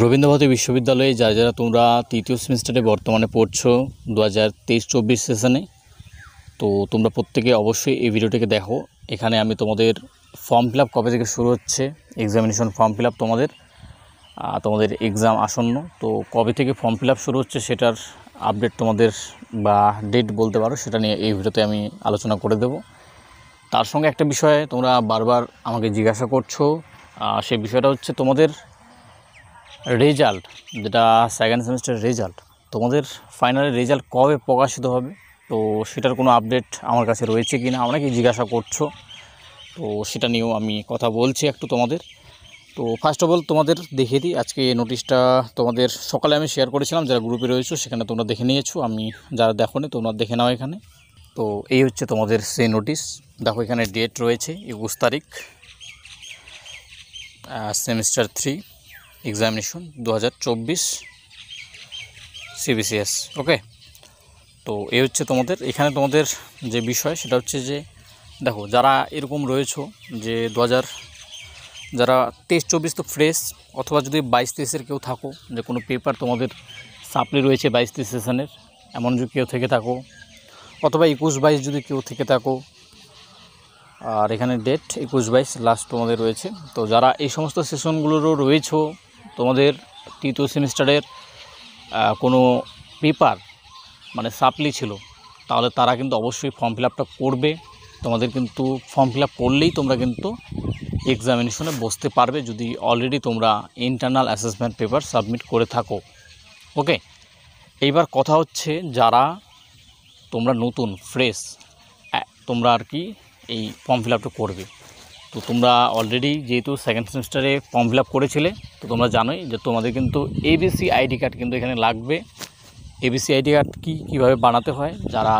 রবীন্দ্রভারতী বিশ্ববিদ্যালয়ে যারা তোমরা তৃতীয় সেমিস্টারে বর্তমানে পড়ছো 2023-24 সেশনে, তো তোমরা প্রত্যেকে অবশ্যই এই ভিডিওটিকে দেখো। এখানে আমি তোমাদের ফর্ম ফিল আপ কবে থেকে শুরু হচ্ছে, এক্সামিনেশন ফর্ম ফিল আপ তোমাদের এক্সাম আসন্ন, তো কবে থেকে ফর্ম ফিল আপ শুরু হচ্ছে সেটার আপডেট তোমাদের বা ডেট বলতে পারো, সেটা নিয়ে এই ভিডিওতে আমি আলোচনা করে দেব। তার সঙ্গে একটা বিষয়ে তোমরা বারবার আমাকে জিজ্ঞাসা করছো, সেই বিষয়টা হচ্ছে তোমাদের রেজাল্ট, যেটা সেকেন্ড সেমিস্টার রেজাল্ট, তোমাদের ফাইনালের রেজাল্ট কবে প্রকাশিত হবে, তো সেটার কোনো আপডেট আমার কাছে রয়েছে কি না অনেকেই জিজ্ঞাসা করছো। তো সেটা নিয়েও আমি কথা বলছি একটু তোমাদের। তো ফার্স্ট অফ অল তোমাদের দেখিয়ে দিই, আজকে এই নোটিশটা তোমাদের সকালে আমি শেয়ার করেছিলাম, যারা গ্রুপে রয়েছো সেখানে তোমরা দেখে নিয়েছো, আমি যারা দেখোনি তোমরা দেখে নাও এখানে। তো এই হচ্ছে তোমাদের সেই নোটিশ। দেখো এখানে ডেট রয়েছে 21 তারিখ, সেমিস্টার 3 এক্সামিনেশন 2024 CBCS। ওকে, তো এই হচ্ছে তোমাদের এখানে তোমাদের যে বিষয় সেটা হচ্ছে যে দেখো, যারা এরকম রয়েছো যে যারা 23-24 তো ফ্রেশ, অথবা যদি 22-23-এর কেউ থাকো, যে কোনো পেপার তোমাদের সাপ্লি রয়েছে 22-23 সেশনের, এমন যদি কেউ থেকে থাকো, অথবা 21-22 যদি কেউ থেকে থাকো, আর এখানে ডেট 21-22 লাস্ট তোমাদের রয়েছে। তো যারা এই সমস্ত সেশনগুলোরও রয়েছো, তোমাদের তৃতীয় সেমিস্টারের কোনো পেপার মানে সাপ্লি ছিল, তাহলে তারা কিন্তু অবশ্যই ফর্ম ফিল আপটা করবে। তোমাদের কিন্তু ফর্ম ফিল আপ করলেই তোমরা কিন্তু এক্সামিনেশনে বসতে পারবে, যদি অলরেডি তোমরা ইন্টারনাল অ্যাসেসমেন্ট পেপার সাবমিট করে থাকো। ওকে, এইবার কথা হচ্ছে যারা তোমরা নতুন ফ্রেশ, তোমরা আর কি এই ফর্ম ফিল আপটা করবে। তো তোমরা অলরেডি যেহেতু সেকেন্ড সেমিস্টারে ফর্ম ফিল আপ করেছিলে, তো তোমরা জানোই যে তোমাদের কিন্তু ABC আইডি কার্ড কিন্তু এখানে লাগবে। ABC আইডি কার্ড কীভাবে বানাতে হয়, যারা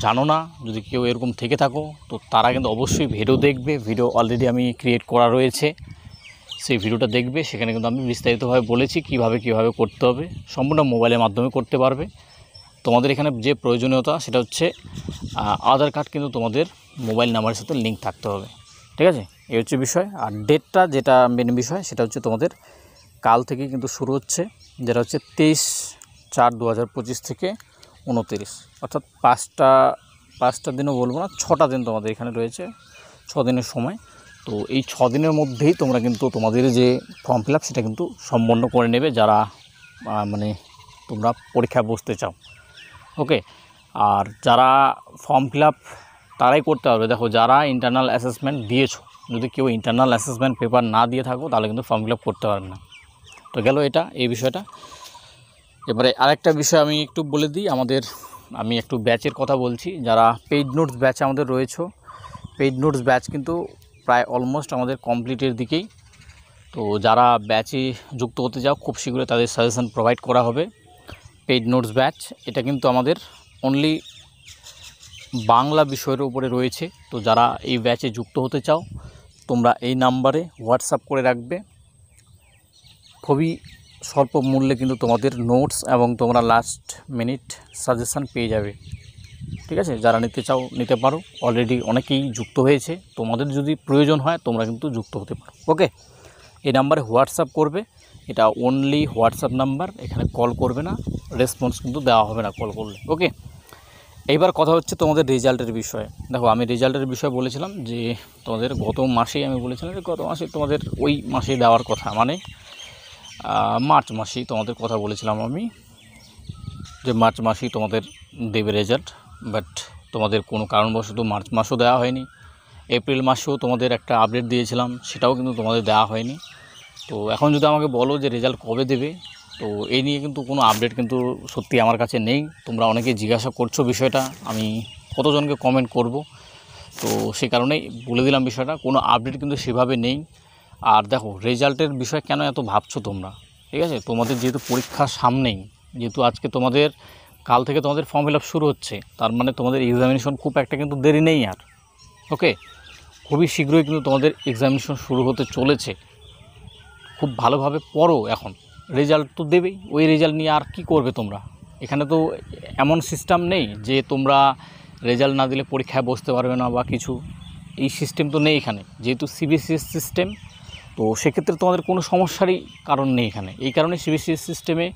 জানো না, যদি কেউ এরকম থেকে থাকো, তো তারা কিন্তু অবশ্যই ভিডিও দেখবে। ভিডিও অলরেডি আমি ক্রিয়েট করা রয়েছে, সেই ভিডিওটা দেখবে। সেখানে কিন্তু আমি বিস্তারিতভাবে বলেছি কিভাবে করতে হবে, সম্পূর্ণ মোবাইলের মাধ্যমে করতে পারবে। তোমাদের এখানে যে প্রয়োজনীয়তা সেটা হচ্ছে আধার কার্ড কিন্তু তোমাদের মোবাইল নাম্বারের সাথে লিঙ্ক থাকতে হবে, ঠিক আছে? এই হচ্ছে বিষয়। আর ডেটটা যেটা মেন বিষয় সেটা হচ্ছে তোমাদের কাল থেকে কিন্তু শুরু হচ্ছে, যেটা হচ্ছে 23/4/2025 থেকে 29, অর্থাৎ পাঁচটা দিনও বলবো না, 6টা দিন তোমাদের এখানে রয়েছে, 6 দিনের সময়। তো এই 6 দিনের মধ্যেই তোমরা কিন্তু তোমাদের যে ফর্ম ফিল আপ সেটা কিন্তু সম্পন্ন করে নেবে, যারা মানে তোমরা পরীক্ষায় বসতে চাও। ওকে, আর যারা ফর্ম ফিল আপ তারাই করতে হবে। দেখো, যারা ইন্টারনাল অ্যাসেসমেন্ট দিয়েছো, যদি কেউ ইন্টারনাল অ্যাসেসমেন্ট পেপার না দিয়ে থাকো, তাহলে কিন্তু ফর্ম ফিল আপ করতে পারবে না। তো গেল এটা, এই বিষয়টা। এবারে আরেকটা বিষয় আমি একটু বলে দিই, আমি একটু ব্যাচের কথা বলছি। যারা পেইড নোটস ব্যাচ আমাদের রয়েছে, পেইড নোটস ব্যাচ কিন্তু প্রায় অলমোস্ট আমাদের কমপ্লিটের দিকেই। তো যারা ব্যাচে যুক্ত হতে চাও, খুব শীঘ্রই তাদের সাজেশন প্রোভাইড করা হবে। পেইড নোটস ব্যাচ এটা কিন্তু আমাদের অনলি বাংলা বিষয়ের উপরে রয়েছে। তো যারা এই ব্যাচে যুক্ত হতে চাও, তোমরা এই নাম্বারে হোয়াটসঅ্যাপ করে রাখবে। খুবই স্বল্প মূল্যে কিন্তু তোমাদের নোটস এবং তোমরা লাস্ট মিনিট সাজেশান পেয়ে যাবে, ঠিক আছে? যারা নিতে চাও নিতে পারো, অলরেডি অনেকেই যুক্ত হয়েছে। তোমাদের যদি প্রয়োজন হয় তোমরা কিন্তু যুক্ত হতে পারো। ওকে, এই নাম্বারে হোয়াটসঅ্যাপ করবে, এটা অনলি হোয়াটসঅ্যাপ নাম্বার, এখানে কল করবে না, রেসপন্স কিন্তু দেওয়া হবে না কল করলে। ওকে, এইবার কথা হচ্ছে তোমাদের রেজাল্টের বিষয়ে। দেখো, আমি রেজাল্টের বিষয়ে বলেছিলাম যে তোমাদের গত মাসেই আমি বলেছিলাম যে গত মাসে তোমাদের ওই মাসেই দেওয়ার কথা, মানে মার্চ মাসেই তোমাদের কথা বলেছিলাম আমি, যে মার্চ মাসেই তোমাদের দেবে রেজাল্ট। বাট তোমাদের কোনো কারণবশত মার্চ মাসও দেওয়া হয়নি। এপ্রিল মাসেও তোমাদের একটা আপডেট দিয়েছিলাম, সেটাও কিন্তু তোমাদের দেওয়া হয়নি। তো এখন যদি আমাকে বলো যে রেজাল্ট কবে দেবে, তো এই নিয়ে কিন্তু কোনো আপডেট কিন্তু সত্যি আমার কাছে নেই। তোমরা অনেকে জিজ্ঞাসা করছো বিষয়টা, আমি কতজনকে কমেন্ট করব, তো সেই কারণেই বলে দিলাম বিষয়টা, কোনো আপডেট কিন্তু সেভাবে নেই। আর দেখো, রেজাল্টের বিষয় কেন এত ভাবছো তোমরা, ঠিক আছে? তোমাদের যেহেতু পরীক্ষা সামনেই, যেহেতু আজকে তোমাদের কাল থেকে তোমাদের ফর্ম ফিল আপ শুরু হচ্ছে, তার মানে তোমাদের এক্সামিনেশন খুব একটা কিন্তু দেরি নেই আর। ওকে, খুবই শীঘ্রই কিন্তু তোমাদের এক্সামিনেশন শুরু হতে চলেছে। খুব ভালোভাবে পড়ো, এখন রেজাল্ট তো দেবেই, ওই রেজাল্ট নিয়ে আর কি করবে তোমরা? এখানে তো এমন সিস্টেম নেই যে তোমরা রেজাল্ট না দিলে পরীক্ষায় বসতে পারবে না বা কিছু, এই সিস্টেম তো নেই এখানে। যেহেতু CBCS সিস্টেম, তো সেক্ষেত্রে তোমাদের কোনো সমস্যারই কারণ নেই এখানে। এই কারণে সিবিএসসি সিস্টেমে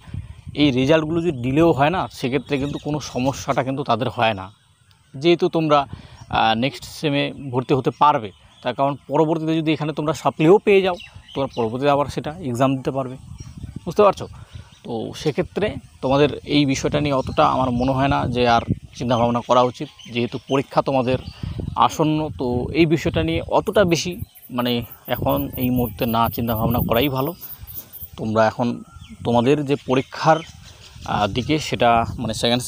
এই রেজাল্টগুলো যদি ডিলেও হয় না, সেক্ষেত্রে কিন্তু কোনো সমস্যাটা কিন্তু তাদের হয় না, যেহেতু তোমরা নেক্সট সেমে ভর্তি হতে পারবে। তার কারণ পরবর্তীতে যদি এখানে তোমরা সাপ্লিও পেয়ে যাও, তোমরা পরবর্তীতে আবার সেটা এক্সাম দিতে পারবে, বুঝতে পারছো? তো সেক্ষেত্রে তোমাদের এই বিষয়টা নিয়ে অতটা আমার মনে হয় না যে আর চিন্তাভাবনা করা উচিত, যেহেতু পরীক্ষা তোমাদের আসন্ন। তো এই বিষয়টা নিয়ে অতটা বেশি মানে এখন এই মুহূর্তে না চিন্তাভাবনা করাই ভালো। তোমরা এখন তোমাদের যে পরীক্ষার দিকে সেটা মানে সেকেন্ড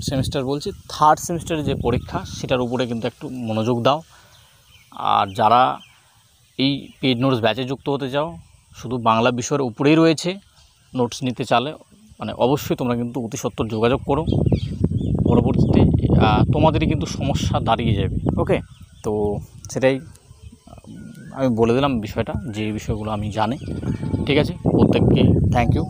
সেমিস্টার বলছি, থার্ড সেমিস্টারের যে পরীক্ষা সেটার উপরে কিন্তু একটু মনোযোগ দাও। আর যারা এই পেইড নোটস ব্যাচে যুক্ত হতে চাও, শুধু বাংলা বিষয়ের উপরেই রয়েছে, নোটস নিতে চালে মানে অবশ্যই তোমরা কিন্তু অতি সত্বর যোগাযোগ করো। পরবর্তীতে তোমাদেরই কিন্তু সমস্যা দাঁড়িয়ে যাবে। ওকে, তো সেটাই আমি বলে দিলাম বিষয়টা, যে বিষয়গুলো আমি জানি। ঠিক আছে, প্রত্যেককে থ্যাংক ইউ।